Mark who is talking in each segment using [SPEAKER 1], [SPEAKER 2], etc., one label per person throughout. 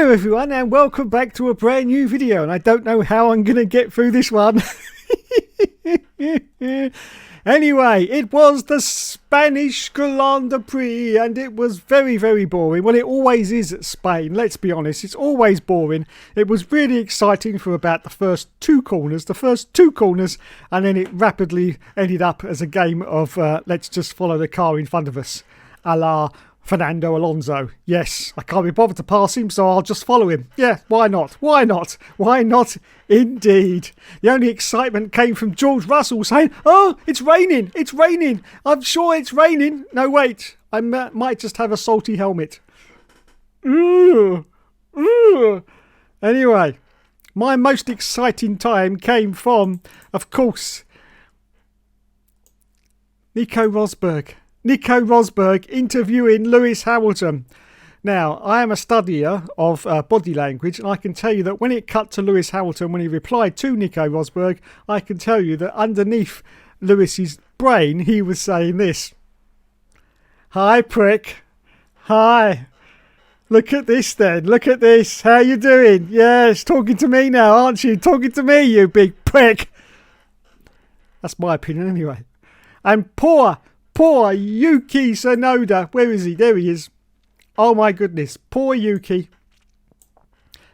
[SPEAKER 1] Hello everyone and welcome back to a brand new video, and I don't know how I'm going to get through this one. Anyway, it was the Spanish Grand Prix and it was very, very boring. Well, it always is at Spain, let's be honest. It's always boring. It was really exciting for about the first two corners, and then it rapidly ended up as a game of let's just follow the car in front of us, a la Fernando Alonso. Yes, I can't be bothered to pass him, so I'll just follow him. Yeah, why not? Why not? Why not? Indeed. The only excitement came from George Russell saying, "Oh, it's raining. It's raining. I'm sure it's raining. No, wait. I might just have a salty helmet." Ooh. Ooh. Anyway, my most exciting time came from, of course, Nico Rosberg interviewing Lewis Hamilton. Now, I am a studier of body language, and I can tell you that when it cut to Lewis Hamilton, when he replied to Nico Rosberg, I can tell you that underneath Lewis's brain, he was saying this. "Hi, prick. Hi. Look at this then. Look at this. How you doing? Yes, talking to me now, aren't you? Talking to me, you big prick." That's my opinion anyway. And poor Yuki Tsunoda. Where is he? There he is. Oh my goodness. Poor Yuki.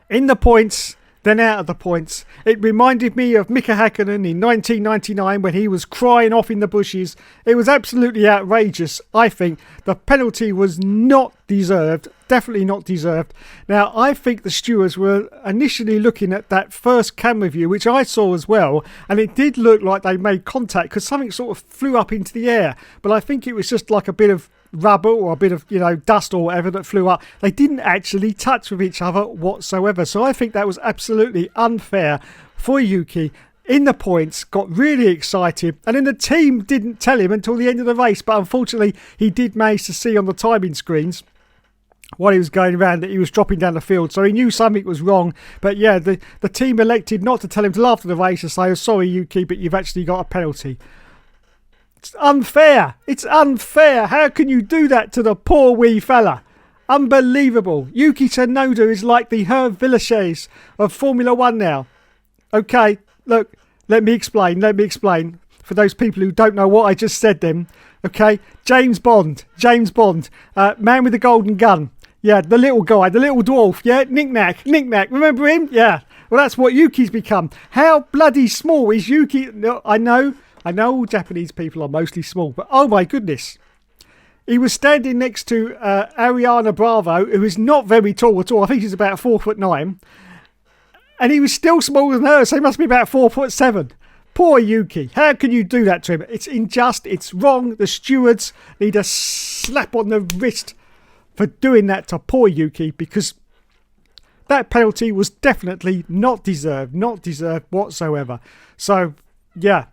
[SPEAKER 1] In the points, then out of the points. It reminded me of Mika Hakkinen in 1999 when he was crying off in the bushes. It was absolutely outrageous. I think the penalty was not deserved. Definitely not deserved. Now, I think the stewards were initially looking at that first camera view, which I saw as well, and it did look like they made contact because something sort of flew up into the air. But I think it was just like a bit of rubber or a bit of, dust or whatever that flew up. They didn't actually touch with each other whatsoever. So I think that was absolutely unfair for Yuki. In the points, got really excited, and then the team didn't tell him until the end of the race. But unfortunately, he did manage to see on the timing screens while he was going around that he was dropping down the field, so he knew something was wrong. But yeah, the team elected not to tell him till after the race to say, "Oh, sorry Yuki, but you've actually got a penalty." It's unfair. It's unfair. How can you do that to the poor wee fella? Unbelievable. Yuki Tsunoda is like the Hervé Villechaize of Formula 1 now. Okay, look, let me explain. For those people who don't know what I just said then. Okay, James Bond, man with the golden gun. Yeah, the little guy, the little dwarf. Yeah, Knick-Knack. Remember him? Yeah. Well, that's what Yuki's become. How bloody small is Yuki? No, I know all Japanese people are mostly small, but oh my goodness. He was standing next to Ariana Bravo, who is not very tall at all. I think she's about 4'9", and he was still smaller than her, so he must be about 4'7". Poor Yuki. How can you do that to him? It's unjust. It's wrong. The stewards need a slap on the wrist for doing that to poor Yuki, because that penalty was definitely not deserved whatsoever. So, yeah,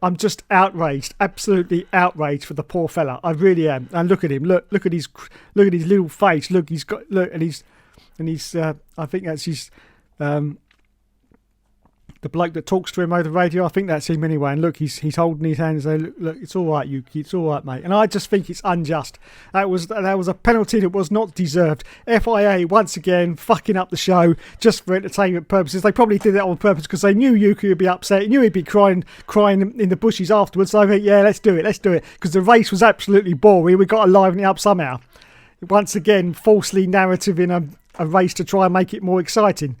[SPEAKER 1] I'm just outraged, absolutely outraged for the poor fella. I really am. And look at him. Look at his little face. Look, he's got and he's I think that's his the bloke that talks to him over the radio. I think that's him anyway. And look, he's holding his hand and saying, look, it's all right, Yuki, it's all right, mate. And I just think it's unjust. That was a penalty that was not deserved. FIA, once again, fucking up the show just for entertainment purposes. They probably did that on purpose because they knew Yuki would be upset. He knew he'd be crying in the bushes afterwards. So I think, yeah, let's do it. Because the race was absolutely boring. We've got to liven it up somehow. Once again, falsely narrative a race to try and make it more exciting.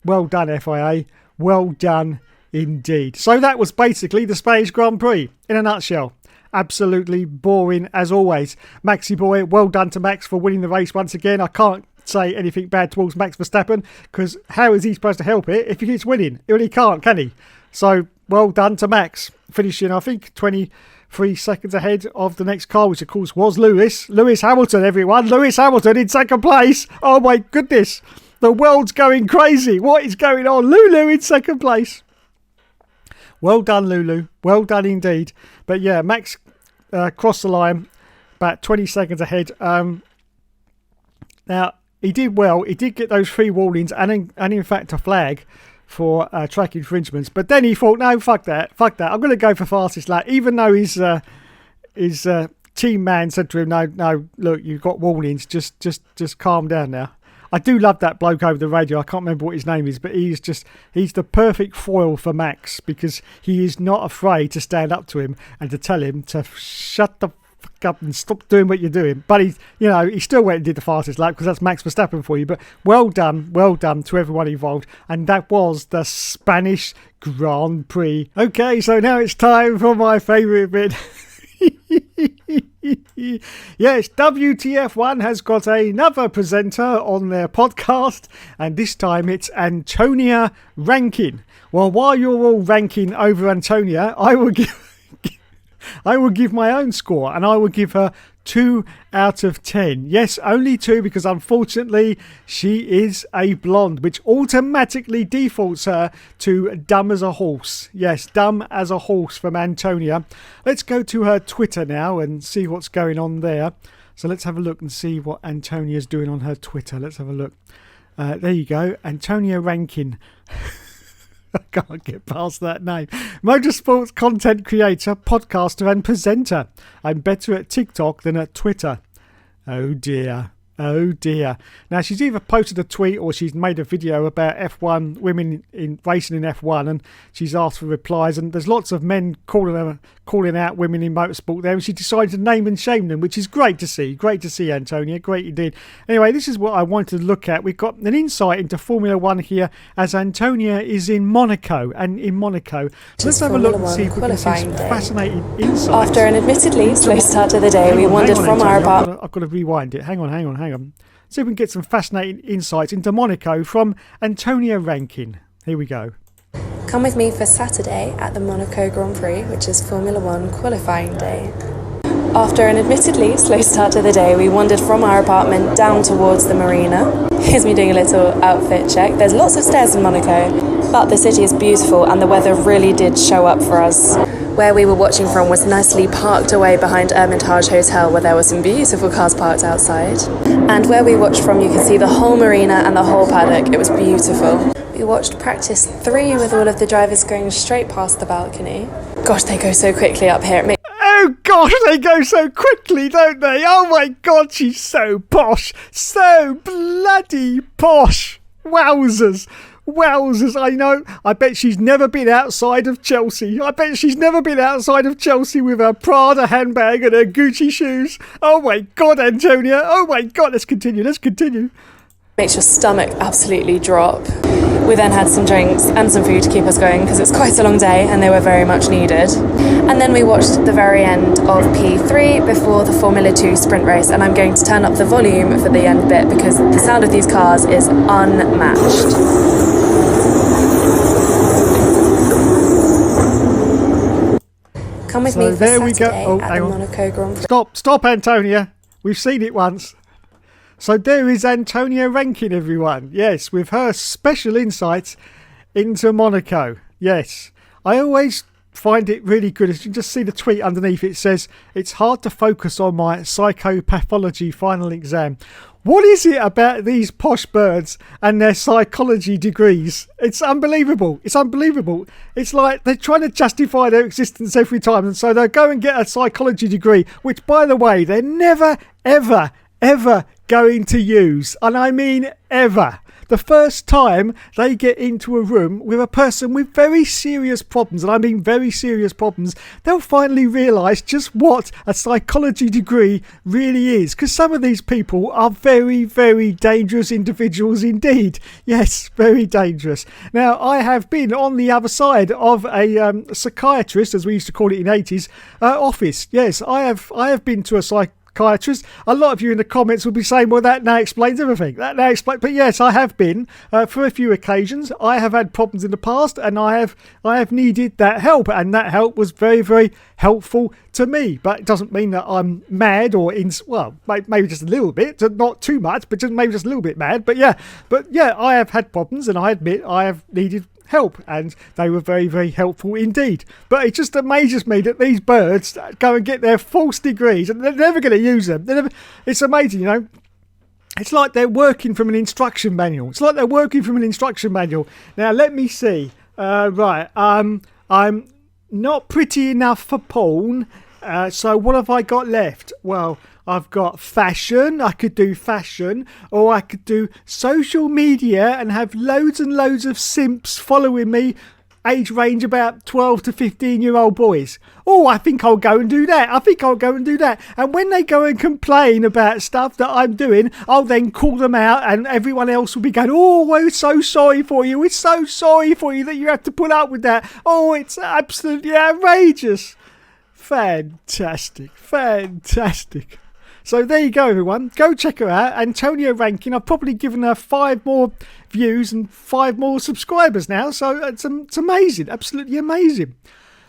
[SPEAKER 1] Well done, FIA. Well done indeed. So that was basically the Spanish Grand Prix in a nutshell. Absolutely boring as always. Maxi boy, well done to Max for winning the race once again. I can't say anything bad towards Max Verstappen because how is he supposed to help it if he keeps winning? He really can't, can he? So well done to Max, finishing I think 23 seconds ahead of the next car, which of course was Lewis Hamilton, everyone. Lewis Hamilton in second place. Oh my goodness. The world's going crazy. What is going on? Lulu in second place. Well done, Lulu. Well done indeed. But yeah, Max crossed the line about 20 seconds ahead. Now, he did well. He did get those 3 warnings and in fact a flag for track infringements. But then he thought, no, fuck that. I'm going to go for fastest lap. Even though his team man said to him, no, look, you've got warnings. Just calm down now. I do love that bloke over the radio. I can't remember what his name is, but he's the perfect foil for Max, because he is not afraid to stand up to him and to tell him to shut the fuck up and stop doing what you're doing. But he still went and did the fastest lap, because that's Max Verstappen for you. But well done to everyone involved. And that was the Spanish Grand Prix. Okay, so now it's time for my favourite bit. Yes, WTF1 has got another presenter on their podcast, and this time it's Antonia Rankin. Well, while you're all ranking over Antonia, I will give my own score, and I will give her 2 out of 10. Yes, only 2, because unfortunately she is a blonde, which automatically defaults her to dumb as a horse. Yes, dumb as a horse from Antonia. Let's go to her Twitter now and see what's going on there. So let's have a look and see what Antonia's doing on her Twitter. Let's have a look. There you go, Antonia Rankin. I can't get past that name. Motorsports content creator, podcaster and presenter. I'm better at TikTok than at Twitter. Oh dear. Oh dear. Now, she's either posted a tweet or she's made a video about F1, women in racing in F1, and she's asked for replies, and there's lots of men calling out women in motorsport there, and she decided to name and shame them, which is great to see. Great to see, Antonia. Great you did. Anyway, this is what I wanted to look at. We've got an insight into Formula One here, as Antonia is in Monaco. And in Monaco, let's have a look and see if we can see some fascinating insights.
[SPEAKER 2] After an admittedly slow start to the day, we wandered from our apartment.
[SPEAKER 1] I've got to rewind it. Hang on. See if we can get some fascinating insights into Monaco from Antonia Rankin. Here we go.
[SPEAKER 2] Come with me for Saturday at the Monaco Grand Prix, which is Formula One qualifying day. After an admittedly slow start to the day, we wandered from our apartment down towards the marina. Here's me doing a little outfit check. There's lots of stairs in Monaco, but the city is beautiful and the weather really did show up for us. Where we were watching from was nicely parked away behind Hermitage Hotel, where there were some beautiful cars parked outside. And where we watched from, you could see the whole marina and the whole paddock. It was beautiful. We watched practice 3 with all of the drivers going straight past the balcony. Gosh, they go so quickly up here.
[SPEAKER 1] Oh gosh, they go so quickly, don't they? Oh my God, she's so posh. So bloody posh. Wowzers, I know. I bet she's never been outside of Chelsea. I bet she's never been outside of Chelsea with her Prada handbag and her Gucci shoes. Oh my God, Antonia. Oh my God, let's continue.
[SPEAKER 2] Makes your stomach absolutely drop. We then had some drinks and some food to keep us going, because it's quite a long day and they were very much needed. And then we watched the very end of P3 before the Formula 2 sprint race, and I'm going to turn up the volume for the end bit because the sound of these cars is unmatched. Come with me for Saturday at the Monaco Grand Prix.
[SPEAKER 1] Stop, Antonia. We've seen it once. So there is Antonia Rankin, everyone. Yes, with her special insights into Monaco. Yes, I always find it really good. As you can just see the tweet underneath, it says, it's hard to focus on my psychopathology final exam. What is it about these posh birds and their psychology degrees? It's unbelievable. It's like they're trying to justify their existence every time. And so they'll go and get a psychology degree, which, by the way, they're never, ever going to use. And I mean ever. The first time they get into a room with a person with very serious problems, and I mean very serious problems, they'll finally realise just what a psychology degree really is. Because some of these people are very, very dangerous individuals indeed. Yes, very dangerous. Now, I have been on the other side of a psychiatrist, as we used to call it in the 80s, office. Yes, I have been to a psychiatrist. A lot of you in the comments will be saying, well, that now explains everything. But yes, I have been for a few occasions. I have had problems in the past, and I have needed that help, and that help was very, very helpful to me. But it doesn't mean that I'm mad or maybe just a little bit, not too much, but maybe just a little bit mad. But yeah, I have had problems, and I admit I have needed help, and they were very, very helpful indeed. But it just amazes me that these birds go and get their false degrees and they're never going to use them. It's amazing, you know. It's like they're working from an instruction manual. Now let me see. I'm not pretty enough for porn. So what have I got left? Well, I've got fashion. I could do fashion, or I could do social media and have loads and loads of simps following me, age range about 12 to 15-year-old boys. Oh, I think I'll go and do that. And when they go and complain about stuff that I'm doing, I'll then call them out, and everyone else will be going, oh, we're so sorry for you. We're so sorry for you that you have to put up with that. Oh, it's absolutely outrageous. Fantastic. So there you go, everyone. Go check her out. Antonia Rankin. I've probably given her 5 more views and 5 more subscribers now. So it's amazing. Absolutely amazing.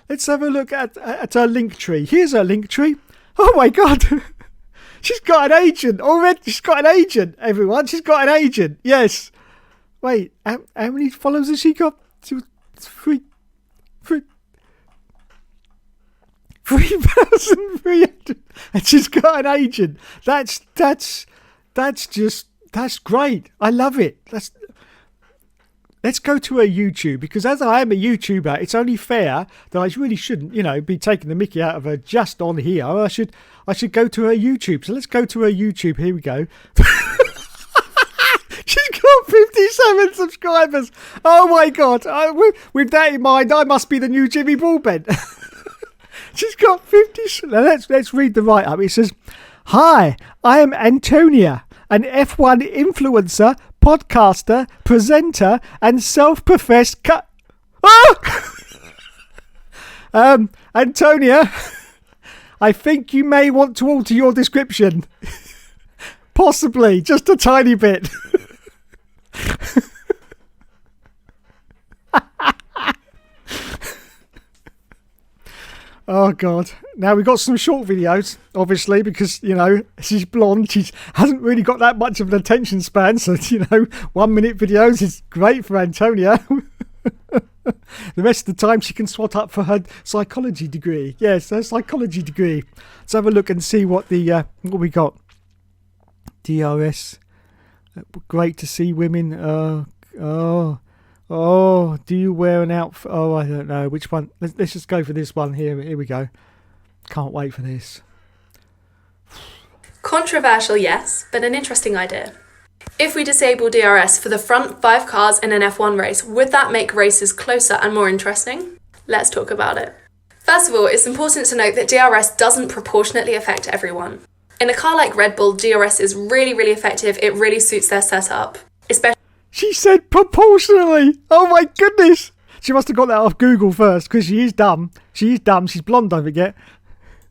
[SPEAKER 1] Let's have a look at her link tree. Here's her link tree. Oh, my God. She's got an agent already. She's got an agent, everyone. She's got an agent. Yes. Wait, how many followers has she got? 3,300, and she's got an agent. That's great. I love it. Let's go to her YouTube, because as I am a YouTuber, it's only fair that I really shouldn't, be taking the mickey out of her just on here. I should go to her YouTube. So let's go to her YouTube. Here we go. She's got 57 subscribers. Oh my God. With that in mind, I must be the new Jimmy Broadbent. She's got 50. Now let's read the write-up. It says, "Hi, I am Antonia, an F1 influencer, podcaster, presenter, and self-professed Antonia, I think you may want to alter your description. Possibly, just a tiny bit." Oh, God. Now, we've got some short videos, obviously, because, she's blonde. She hasn't really got that much of an attention span. So, 1 minute videos is great for Antonia. The rest of the time, she can swat up for her psychology degree. Yes, her psychology degree. Let's have a look and see what what we got. DRS. Great to see women. Oh, do you wear an outfit? Oh, I don't know. Which one? Let's just go for this one here. Here we go. Can't wait for this.
[SPEAKER 2] Controversial, yes, but an interesting idea. If we disable DRS for the front 5 cars in an F1 race, would that make races closer and more interesting? Let's talk about it. First of all, it's important to note that DRS doesn't proportionately affect everyone. In a car like Red Bull, DRS is really, really effective. It really suits their setup, especially.
[SPEAKER 1] She said proportionally. Oh my goodness. She must have got that off Google first, because she is dumb. She's blonde, don't forget.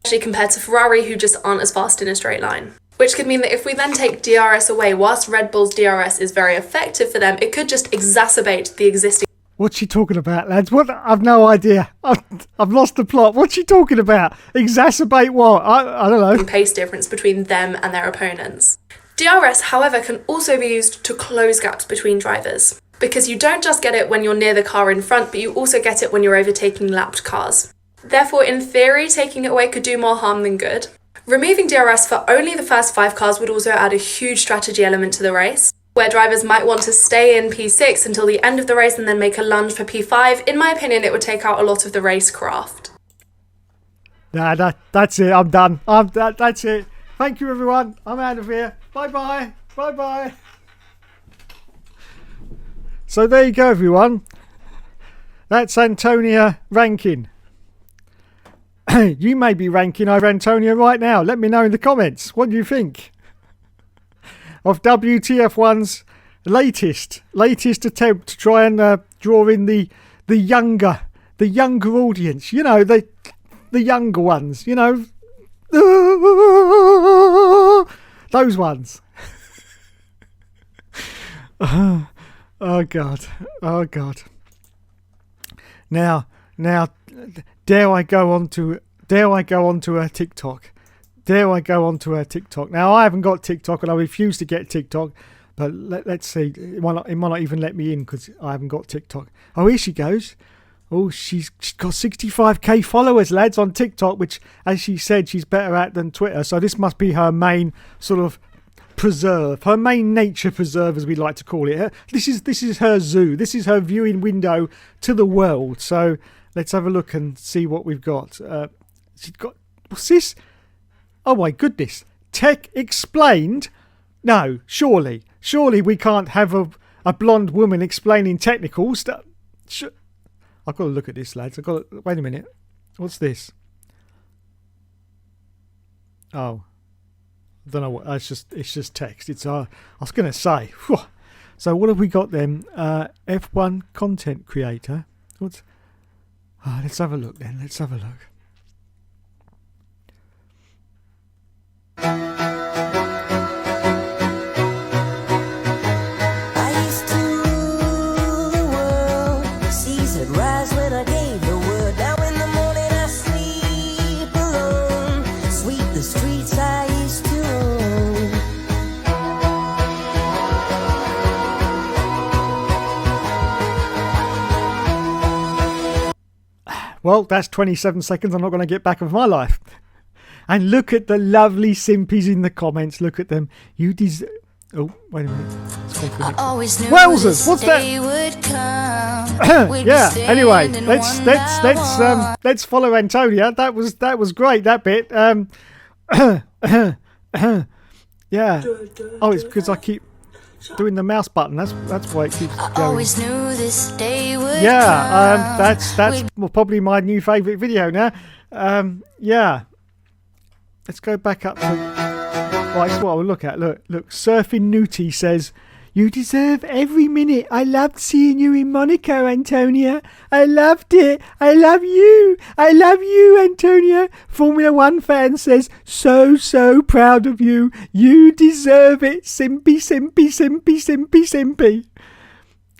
[SPEAKER 2] Especially compared to Ferrari, who just aren't as fast in a straight line. Which could mean that if we then take DRS away, whilst Red Bull's DRS is very effective for them, it could just exacerbate the existing.
[SPEAKER 1] What's she talking about, lads? What? I've no idea. I've lost the plot. What's she talking about? Exacerbate what? I don't know.
[SPEAKER 2] Pace difference between them and their opponents. DRS, however, can also be used to close gaps between drivers, because you don't just get it when you're near the car in front, but you also get it when you're overtaking lapped cars. Therefore, in theory, taking it away could do more harm than good. Removing DRS for only the first 5 cars would also add a huge strategy element to the race, where drivers might want to stay in P6 until the end of the race and then make a lunge for P5. In my opinion, it would take out a lot of the racecraft.
[SPEAKER 1] Nah, that's it. I'm done. That's it. Thank you, everyone. I'm out of here. Bye-bye. Bye-bye. So there you go, everyone. That's Antonia Rankin. You may be ranking over Antonia right now. Let me know in the comments. What do you think of WTF1's latest attempt to try and draw in the younger audience? The younger ones. Those ones. Oh God. Now, dare I go onto her TikTok? Now, I haven't got TikTok, and I refuse to get TikTok. But let's see. It might not even let me in because I haven't got TikTok. Oh, here she goes. Oh, she's got 65k followers, lads, on TikTok, which, as she said, she's better at than Twitter. So this must be her main sort of preserve, her main nature preserve, as we like to call it. This is her zoo. This is her viewing window to the world. So let's have a look and see what we've got. She's got What's this? Oh my goodness. Tech explained? No, surely we can't have a blonde woman explaining technical stuff. I've got to look at this, lads. Wait a minute. What's this? Oh, I don't know what. It's just text. I was going to say. Whew. So what have we got then? F1 content creator. Let's have a look then. Let's have a look.
[SPEAKER 3] I used to rule the world. Seas had rise when I gave the word. Now in the morning I sleep alone. Sweep the streets I used to own.
[SPEAKER 1] Well, that's 27 seconds I'm not going to get back of my life. And look at the lovely simpies in the comments. Look at them. You deserve... Oh, wait a minute. It's gone for the next one. Wowzers! What's that? Yeah. Anyway, let's follow Antonia. That was great. That bit. Yeah. Oh, it's because I keep doing the mouse button. That's why it keeps going.
[SPEAKER 3] Always knew this day would
[SPEAKER 1] Yeah. That's probably my new favourite video now. Yeah. Let's go back up to... Right, that's what I'll look at. Look. Surfing Newty says, "You deserve every minute. I loved seeing you in Monaco, Antonia. I loved it. I love you. I love you, Antonia." Formula One fan says, so proud of you. You deserve it. Simpy, simpy, simpy, simpy, simpy.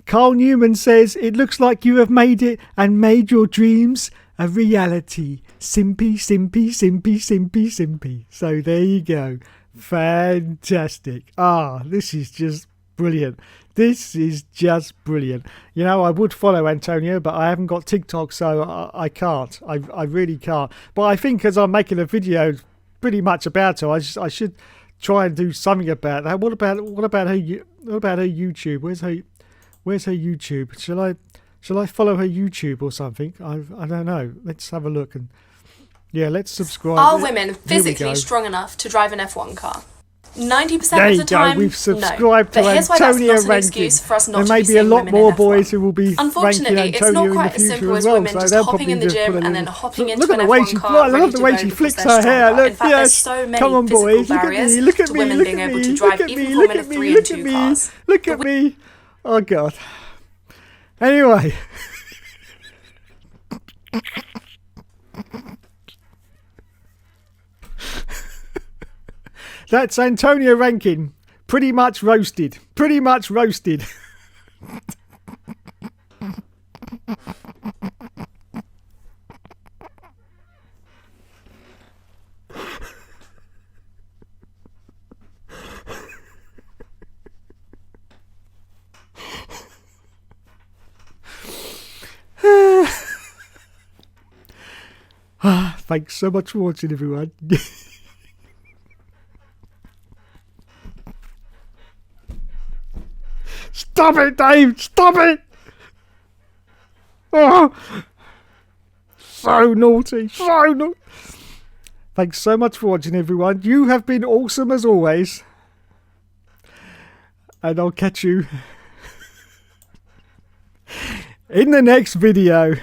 [SPEAKER 1] Carl Newman says, "It looks like you have made it and made your dreams a reality. Simpy, simpy, simpy, simpy, simpy." So there you go. Fantastic. This is just brilliant. This is just brilliant. You know, I would follow Antonia, but I haven't got TikTok, so I can't. I really can't. But I think as I'm making a video pretty much about her, I should try and do something about that. What about her YouTube? Where's her YouTube? Shall I follow her YouTube or something? I don't know. Let's have a look and yeah, let's subscribe.
[SPEAKER 2] Are women physically strong enough to drive an F1 car? 90%
[SPEAKER 1] there
[SPEAKER 2] of the time,
[SPEAKER 1] we've subscribed
[SPEAKER 2] no.
[SPEAKER 1] to
[SPEAKER 2] But here's why that's
[SPEAKER 1] Antonia
[SPEAKER 2] not an
[SPEAKER 1] Rankin.
[SPEAKER 2] excuse for us not
[SPEAKER 1] There
[SPEAKER 2] to
[SPEAKER 1] may
[SPEAKER 2] be
[SPEAKER 1] be a
[SPEAKER 2] seeing
[SPEAKER 1] lot
[SPEAKER 2] women
[SPEAKER 1] more
[SPEAKER 2] in
[SPEAKER 1] boys
[SPEAKER 2] F1.
[SPEAKER 1] who will be
[SPEAKER 2] Unfortunately,
[SPEAKER 1] ranking
[SPEAKER 2] it's
[SPEAKER 1] Antonia
[SPEAKER 2] not
[SPEAKER 1] in
[SPEAKER 2] quite
[SPEAKER 1] the
[SPEAKER 2] as
[SPEAKER 1] future
[SPEAKER 2] simple
[SPEAKER 1] as
[SPEAKER 2] as
[SPEAKER 1] well.
[SPEAKER 2] women
[SPEAKER 1] So
[SPEAKER 2] just
[SPEAKER 1] they'll
[SPEAKER 2] hopping in the
[SPEAKER 1] probably just
[SPEAKER 2] gym
[SPEAKER 1] put
[SPEAKER 2] and then
[SPEAKER 1] it in.
[SPEAKER 2] hopping into
[SPEAKER 1] Look at
[SPEAKER 2] an
[SPEAKER 1] the way
[SPEAKER 2] F1
[SPEAKER 1] she
[SPEAKER 2] car
[SPEAKER 1] flies. I
[SPEAKER 2] ready
[SPEAKER 1] love the
[SPEAKER 2] to
[SPEAKER 1] way
[SPEAKER 2] go
[SPEAKER 1] she
[SPEAKER 2] because
[SPEAKER 1] flicks
[SPEAKER 2] they're
[SPEAKER 1] her hair.
[SPEAKER 2] stronger.
[SPEAKER 1] Look,
[SPEAKER 2] In fact,
[SPEAKER 1] yes.
[SPEAKER 2] there's so many
[SPEAKER 1] Come on,
[SPEAKER 2] physical
[SPEAKER 1] boys. Look at
[SPEAKER 2] barriers
[SPEAKER 1] me. Look at
[SPEAKER 2] to
[SPEAKER 1] me.
[SPEAKER 2] women
[SPEAKER 1] Look
[SPEAKER 2] being
[SPEAKER 1] at
[SPEAKER 2] able
[SPEAKER 1] me.
[SPEAKER 2] to
[SPEAKER 1] Look
[SPEAKER 2] drive
[SPEAKER 1] at
[SPEAKER 2] even
[SPEAKER 1] me.
[SPEAKER 2] Formula
[SPEAKER 1] Look at
[SPEAKER 2] 3
[SPEAKER 1] me.
[SPEAKER 2] and
[SPEAKER 1] Look
[SPEAKER 2] 2
[SPEAKER 1] at me.
[SPEAKER 2] cars.
[SPEAKER 1] Look at me. Oh God. Anyway. That's Antonia Rankin. Pretty much roasted. Pretty much roasted. Thanks so much for watching, everyone. Stop it, Dave! Stop it! Oh, so naughty, so naughty. Thanks so much for watching, everyone. You have been awesome as always. And I'll catch you in the next video.